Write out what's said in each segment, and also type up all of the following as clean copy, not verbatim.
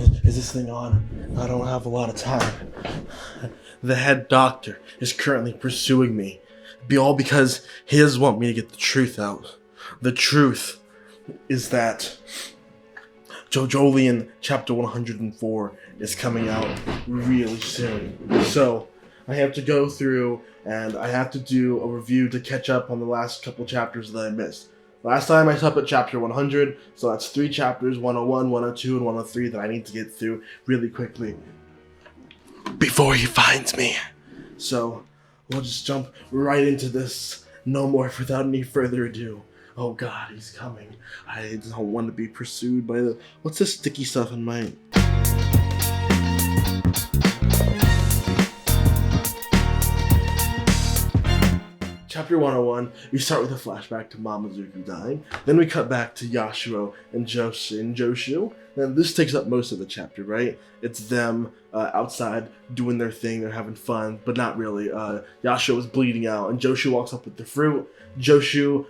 Is this thing on? I don't have a lot of time. The head doctor is currently pursuing me. All because he doesn't want me to get the truth out. The truth is that Jojolion chapter 104 is coming out really soon. So I have to go through and I have to do a review to catch up on the last couple chapters that I missed. Last time I stopped at chapter 100, so that's 3 chapters, 101, 102, and 103 that I need to get through really quickly before he finds me. So we'll just jump right into this, no more without any further ado. Oh god, he's coming. I don't want to be pursued by the... What's this sticky stuff in my... Chapter 101, we start with a flashback to Mamazuki dying. Then we cut back to Yasuo and Joshu. And this takes up most of the chapter, right? It's them outside doing their thing, they're having fun, but not really. Yasuo is bleeding out, and Joshu walks up with the fruit. Joshu,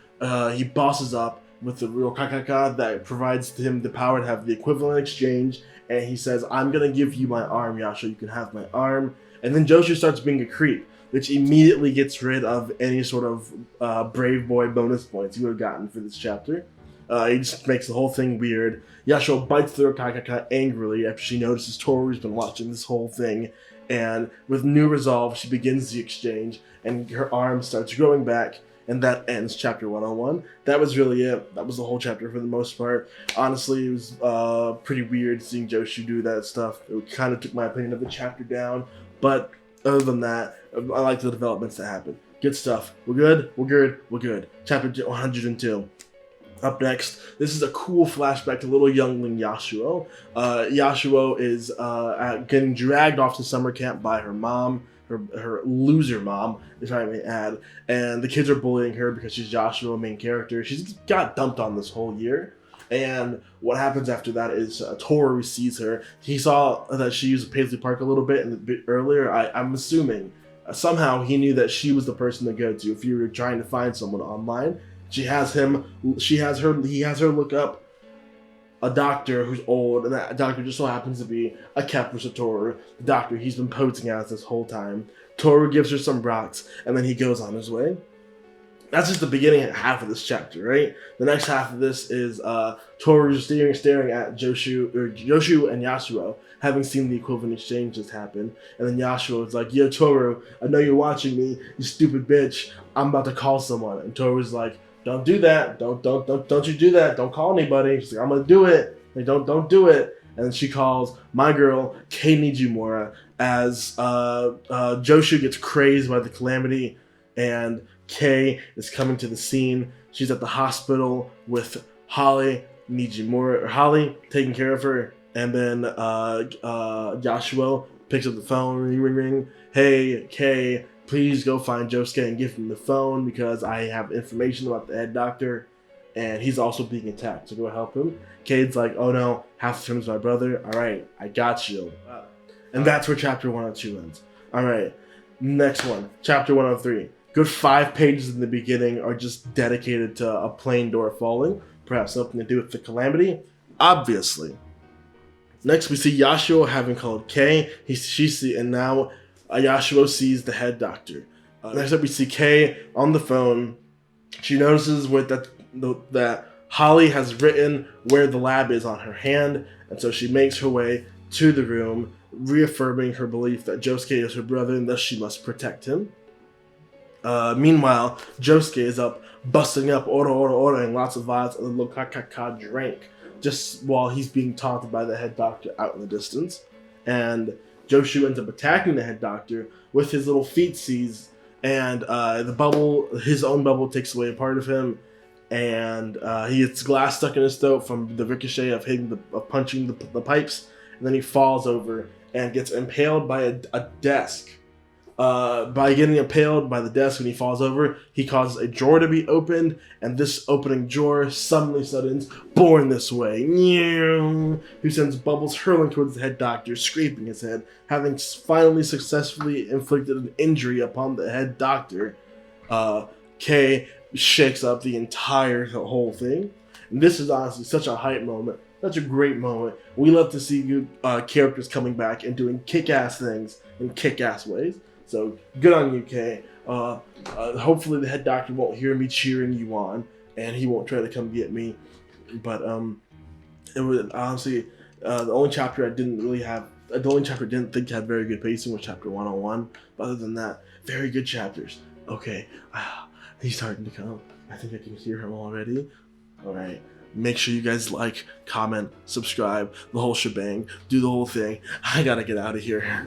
he bosses up with the real kakaka that provides him the power to have the equivalent exchange, and he says, I'm gonna give you my arm, Yasuo, you can have my arm. And then Joshu starts being a creep, which immediately gets rid of any sort of Brave Boy bonus points you would have gotten for this chapter. He just makes the whole thing weird. Yasuo bites through Kakaka angrily after she notices Toru's been watching this whole thing, and with new resolve, she begins the exchange, and her arm starts growing back, and that ends chapter 101. That was really it. That was the whole chapter for the most part. Honestly, it was pretty weird seeing Joshu do that stuff. It kind of took my opinion of the chapter down, but other than that, I like the developments that happen. Good stuff. We're good. We're good. We're good. Chapter 102. Up next, this is a cool flashback to little youngling Yasuo. Yasuo is getting dragged off to summer camp by her mom, her loser mom, if I may add. And the kids are bullying her because she's Yasuo, main character. She's got dumped on this whole year. And what happens after that is Toru sees her. He saw that she used Paisley Park a little bit earlier. I'm assuming somehow he knew that she was the person to go to if you were trying to find someone online. He has her look up a doctor who's old, and that doctor just so happens to be a Kepler Toru, the doctor he's been posing as this whole time. Toru gives her some rocks, and then he goes on his way. That's just the beginning half of this chapter, right? The next half of this is Toru staring at Joshu and Yasuo, having seen the equivalent exchange just happen. And then Yasuo is like, yo, Toru, I know you're watching me, you stupid bitch. I'm about to call someone. And Toru's like, don't do that. Don't you do that. Don't call anybody. She's like, I'm gonna do it. Like, don't do it. And then she calls my girl, Kei Nijimura, as Joshu gets crazed by the calamity, and Kei is coming to the scene. She's at the hospital with Holly taking care of her, and then Yasuo picks up the phone, ring. Hey, Kei, please go find Josuke and give him the phone because I have information about the head doctor, and he's also being attacked, so go help him. Kade's like, oh no, half of him is my brother. All right, I got you. And that's where chapter 102 ends. All right, next one, chapter 103. Good 5 pages in the beginning are just dedicated to a plane door falling, perhaps something to do with the calamity, obviously. Next, we see Yasuo having called Kei. And now Yasuo sees the head doctor. Next up, we see Kei on the phone. She notices that Holly has written where the lab is on her hand, and so she makes her way to the room, reaffirming her belief that Josuke is her brother and thus she must protect him. Meanwhile, Josuke is up, busting up, ordering lots of vials of the little kakaka drink, just while he's being taunted by the head doctor out in the distance. And Joshu ends up attacking the head doctor with his little feet seized, and his own bubble takes away a part of him, and he gets glass stuck in his throat from the ricochet of punching the pipes, and then he falls over and gets impaled by a desk. By getting impaled by the desk when he falls over, he causes a drawer to be opened, and this opening drawer suddenly suddens, born this way, who sends bubbles hurling towards the head doctor, scraping his head, having finally successfully inflicted an injury upon the head doctor. Kei shakes up the whole thing. And this is honestly such a hype moment. Such a great moment. We love to see good characters coming back and doing kick-ass things in kick-ass ways. So good on you, Kay. Hopefully the head doctor won't hear me cheering you on, and he won't try to come get me. But it was honestly the only chapter I didn't think had very good pacing was chapter 101. But other than that, very good chapters. Okay, he's starting to come. I think I can hear him already. All right. Make sure you guys like, comment, subscribe, the whole shebang, do the whole thing. I gotta get out of here.